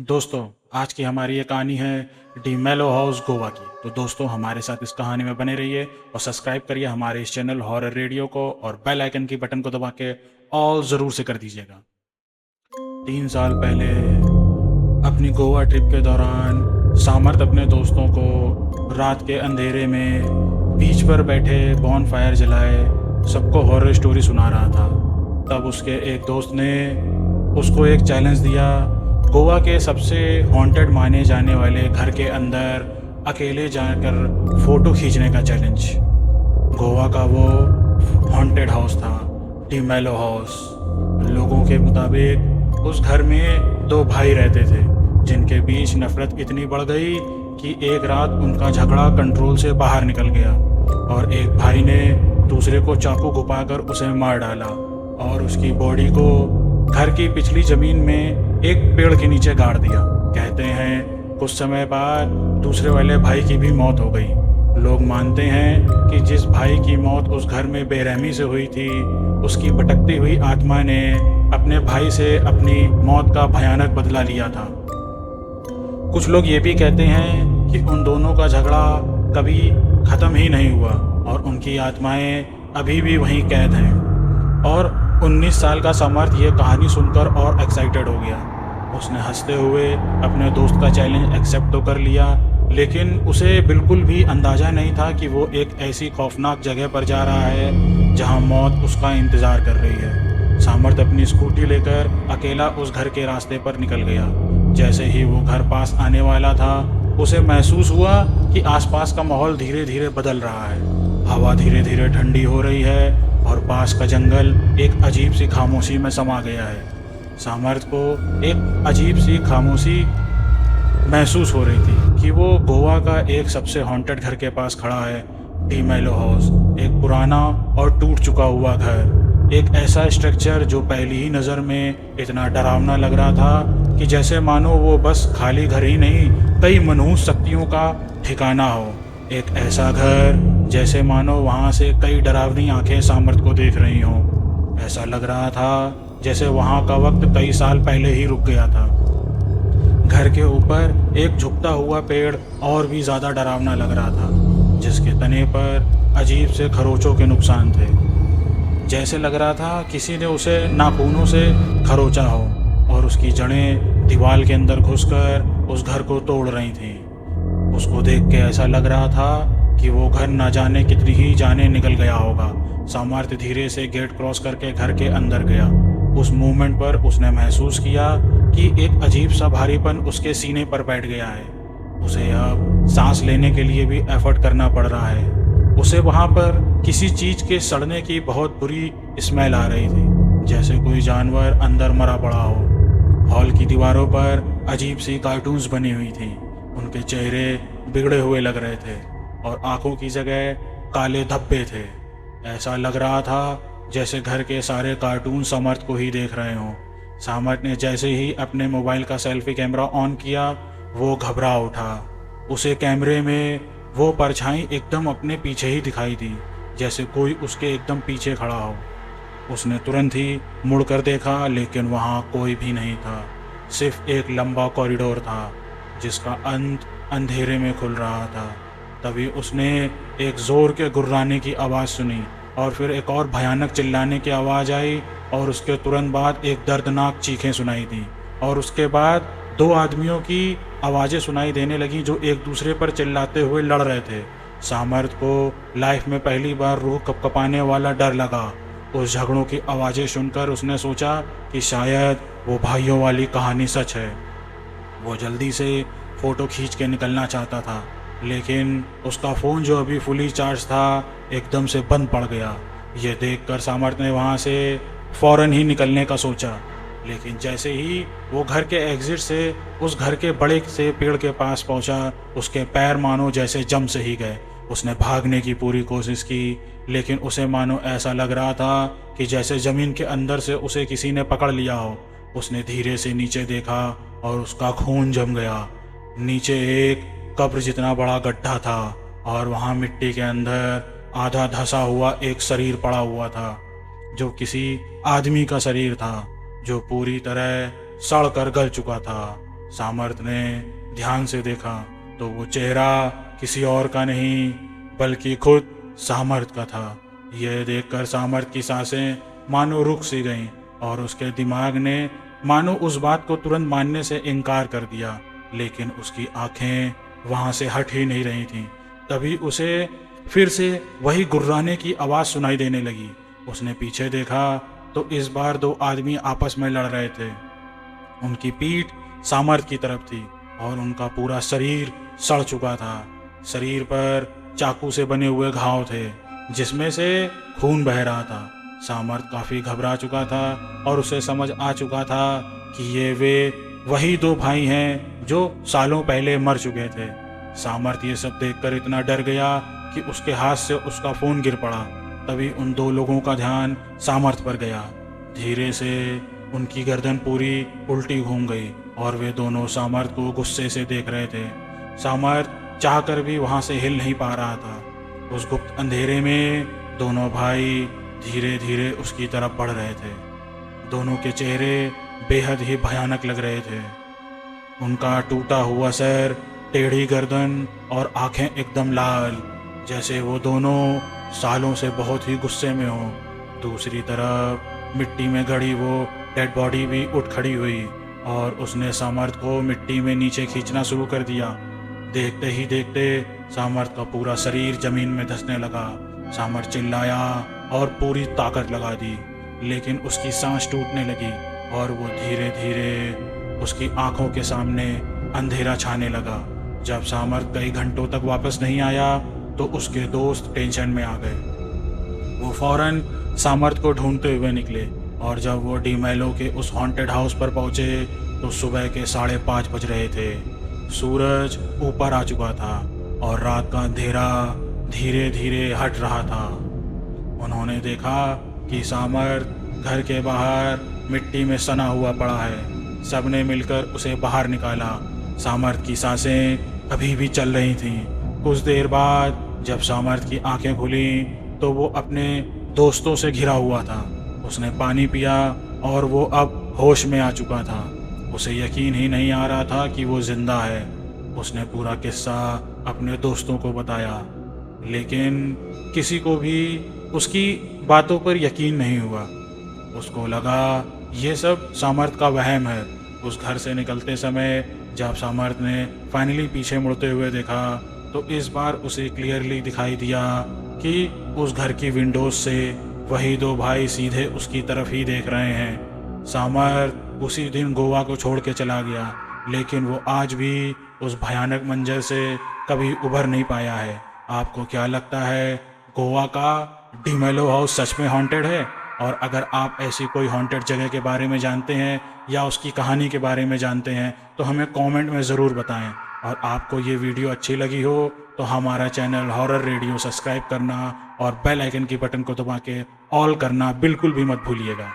दोस्तों, आज की हमारी ये कहानी है डी मेलो हाउस गोवा की। तो दोस्तों, हमारे साथ इस कहानी में बने रहिए और सब्सक्राइब करिए हमारे इस चैनल हॉरर रेडियो को और बेल आइकन की बटन को दबा के ऑल ज़रूर से कर दीजिएगा। 3 साल पहले अपनी गोवा ट्रिप के दौरान सामर्थ अपने दोस्तों को रात के अंधेरे में बीच पर बैठे बॉनफायर जलाए सबको हॉरर स्टोरी सुना रहा था। तब उसके एक दोस्त ने उसको एक चैलेंज दिया, गोवा के सबसे हॉन्टेड माने जाने वाले घर के अंदर अकेले जाकर फ़ोटो खींचने का चैलेंज। गोवा का वो हॉन्टेड हाउस था, डी मेलो हाउस। लोगों के मुताबिक उस घर में 2 भाई रहते थे जिनके बीच नफरत इतनी बढ़ गई कि एक रात उनका झगड़ा कंट्रोल से बाहर निकल गया और एक भाई ने दूसरे को चाकू घुपाकर उसे मार डाला और उसकी बॉडी को घर की पिछली ज़मीन में एक पेड़ के नीचे गाड़ दिया। कहते हैं कुछ समय बाद दूसरे वाले भाई की भी मौत हो गई। लोग मानते हैं कि जिस भाई की मौत उस घर में बेरहमी से हुई थी, उसकी भटकती हुई आत्मा ने अपने भाई से अपनी मौत का भयानक बदला लिया था। कुछ लोग ये भी कहते हैं कि उन दोनों का झगड़ा कभी ख़त्म ही नहीं हुआ और उनकी आत्माएं अभी भी वहीं कैद हैं। और 19 साल का समर्थ ये कहानी सुनकर और एक्साइटेड हो गया। उसने हंसते हुए अपने दोस्त का चैलेंज एक्सेप्ट तो कर लिया, लेकिन उसे बिल्कुल भी अंदाज़ा नहीं था कि वो एक ऐसी खौफनाक जगह पर जा रहा है जहां मौत उसका इंतज़ार कर रही है। सामर्थ अपनी स्कूटी लेकर अकेला उस घर के रास्ते पर निकल गया। जैसे ही वो घर पास आने वाला था, उसे महसूस हुआ कि आसपास का माहौल धीरे धीरे बदल रहा है। हवा धीरे धीरे ठंडी हो रही है और पास का जंगल एक अजीब सी खामोशी में समा गया है। सामर्थ को एक अजीब सी खामोशी महसूस हो रही थी कि वो गोवा का एक सबसे हॉन्टेड घर के पास खड़ा है, डी मेलो हाउस। एक पुराना और टूट चुका हुआ घर, एक ऐसा स्ट्रक्चर जो पहली ही नज़र में इतना डरावना लग रहा था कि जैसे मानो वो बस खाली घर ही नहीं, कई मनहूस शक्तियों का ठिकाना हो। एक ऐसा घर जैसे मानो वहाँ से कई डरावनी आंखें सामर्थ को देख रही हों। ऐसा लग रहा था जैसे वहाँ का वक्त कई साल पहले ही रुक गया था। घर के ऊपर एक झुकता हुआ पेड़ और भी ज़्यादा डरावना लग रहा था, जिसके तने पर अजीब से खरोचों के नुकसान थे। जैसे लग रहा था किसी ने उसे नाखूनों से खरोचा हो और उसकी जड़ें दीवार के अंदर घुसकर उस घर को तोड़ रही थीं। उसको देख के ऐसा लग रहा था कि वो घर ना जाने कितनी ही जाने निकल गया होगा। सामर्थ धीरे से गेट क्रॉस करके घर के अंदर गया। उस मोमेंट पर उसने महसूस किया कि एक अजीब सा भारीपन उसके सीने पर बैठ गया है। उसे अब सांस लेने के लिए भी एफर्ट करना पड़ रहा है। उसे वहाँ पर किसी चीज़ के सड़ने की बहुत बुरी स्मेल आ रही थी, जैसे कोई जानवर अंदर मरा पड़ा हो। हॉल की दीवारों पर अजीब सी कार्टून्स बनी हुई थी। उनके चेहरे बिगड़े हुए लग रहे थे और आंखों की जगह काले धब्बे थे। ऐसा लग रहा था जैसे घर के सारे कार्टून सामर्थ को ही देख रहे हों। सामर्थ ने जैसे ही अपने मोबाइल का सेल्फी कैमरा ऑन किया, वो घबरा उठा। उसे कैमरे में वो परछाई एकदम अपने पीछे ही दिखाई दी, जैसे कोई उसके एकदम पीछे खड़ा हो। उसने तुरंत ही मुड़कर देखा, लेकिन वहाँ कोई भी नहीं था। सिर्फ एक लंबा कॉरिडोर था जिसका अंत अंधेरे में खुल रहा था। तभी उसने एक ज़ोर के गुर्राने की आवाज़ सुनी और फिर एक और भयानक चिल्लाने की आवाज़ आई और उसके तुरंत बाद एक दर्दनाक चीखें सुनाई दी और उसके बाद 2 आदमियों की आवाज़ें सुनाई देने लगीं जो एक दूसरे पर चिल्लाते हुए लड़ रहे थे। सामर्थ को लाइफ में पहली बार रूह कँपाने वाला डर लगा। उस झगड़ों की आवाज़ें सुनकर उसने सोचा कि शायद वो भाइयों वाली कहानी सच है। वो जल्दी से फ़ोटो खींच के निकलना चाहता था, लेकिन उसका फ़ोन जो अभी फुली चार्ज था एकदम से बंद पड़ गया। ये देखकर सामर्थ ने वहाँ से फ़ौरन ही निकलने का सोचा, लेकिन जैसे ही वो घर के एग्ज़िट से उस घर के बड़े से पेड़ के पास पहुँचा, उसके पैर मानो जैसे जम से ही गए। उसने भागने की पूरी कोशिश की, लेकिन उसे मानो ऐसा लग रहा था कि जैसे ज़मीन के अंदर से उसे किसी ने पकड़ लिया हो। उसने धीरे से नीचे देखा और उसका खून जम गया। नीचे एक कब्र जितना बड़ा गड्ढा था और वहाँ मिट्टी के अंदर आधा धंसा हुआ एक शरीर पड़ा हुआ था, जो किसी आदमी का शरीर था, जो पूरी तरह सड़ कर गल चुका था। सामर्थ ने ध्यान से देखा तो वो चेहरा किसी और का नहीं बल्कि खुद सामर्थ का था। यह देखकर सामर्थ की सांसें मानो रुक सी गईं और उसके दिमाग ने मानो उस बात को तुरंत मानने से इनकार कर दिया, लेकिन उसकी आंखें वहां से हट ही नहीं रही थीं। तभी उसे फिर से वही गुर्राने की आवाज़ सुनाई देने लगी। उसने पीछे देखा तो इस बार दो आदमी आपस में लड़ रहे थे। उनकी पीठ सामर्थ की तरफ थी और उनका पूरा शरीर सड़ चुका था। शरीर पर चाकू से बने हुए घाव थे जिसमें से खून बह रहा था। सामर्थ काफ़ी घबरा चुका था और उसे समझ आ चुका था कि ये वे वही दो भाई हैं जो सालों पहले मर चुके थे। सामर्थ ये सब देखकर इतना डर गया कि उसके हाथ से उसका फ़ोन गिर पड़ा। तभी उन दो लोगों का ध्यान सामर्थ पर गया। धीरे से उनकी गर्दन पूरी उल्टी घूम गई और वे दोनों सामर्थ को गुस्से से देख रहे थे। सामर्थ चाहकर भी वहां से हिल नहीं पा रहा था। उस गुप्त अंधेरे में दोनों भाई धीरे धीरे उसकी तरफ बढ़ रहे थे। दोनों के चेहरे बेहद ही भयानक लग रहे थे। उनका टूटा हुआ सर, टेढ़ी गर्दन और आंखें एकदम लाल, जैसे वो दोनों सालों से बहुत ही गुस्से में हों। दूसरी तरफ मिट्टी में गड़ी वो डेड बॉडी भी उठ खड़ी हुई और उसने सामर्थ को मिट्टी में नीचे खींचना शुरू कर दिया। देखते ही देखते सामर्थ का पूरा शरीर जमीन में धंसने लगा। सामर्थ चिल्लाया और पूरी ताकत लगा दी, लेकिन उसकी सांस टूटने लगी और वो धीरे धीरे उसकी आंखों के सामने अंधेरा छाने लगा। जब सामर्थ कई घंटों तक वापस नहीं आया तो उसके दोस्त टेंशन में आ गए। वो फौरन सामर्थ को ढूंढते हुए निकले और जब वो डीमेलो के उस हॉन्टेड हाउस पर पहुंचे तो सुबह के 5:30 बज रहे थे। सूरज ऊपर आ चुका था और रात का अंधेरा धीरे धीरे हट रहा था। उन्होंने देखा कि सामर्थ घर के बाहर मिट्टी में सना हुआ पड़ा है। सबने मिलकर उसे बाहर निकाला। सामर्थ की सांसें अभी भी चल रही थीं। कुछ देर बाद जब सामर्थ की आंखें खुली तो वो अपने दोस्तों से घिरा हुआ था। उसने पानी पिया और वो अब होश में आ चुका था। उसे यकीन ही नहीं आ रहा था कि वो जिंदा है। उसने पूरा किस्सा अपने दोस्तों को बताया, लेकिन किसी को भी उसकी बातों पर यकीन नहीं हुआ। उसको लगा ये सब सामर्थ का वहम है। उस घर से निकलते समय जब सामर्थ ने फाइनली पीछे मुड़ते हुए देखा तो इस बार उसे क्लियरली दिखाई दिया कि उस घर की विंडोज से वही दो भाई सीधे उसकी तरफ ही देख रहे हैं। सामर्थ उसी दिन गोवा को छोड़ के चला गया, लेकिन वो आज भी उस भयानक मंजर से कभी उभर नहीं पाया है। आपको क्या लगता है, गोवा का डीमेलो हाउस सच में हॉन्टेड है? और अगर आप ऐसी कोई हॉन्टेड जगह के बारे में जानते हैं या उसकी कहानी के बारे में जानते हैं तो हमें कमेंट में ज़रूर बताएं। और आपको ये वीडियो अच्छी लगी हो तो हमारा चैनल हॉरर रेडियो सब्सक्राइब करना और बेल आइकन की बटन को दबा के ऑल करना बिल्कुल भी मत भूलिएगा।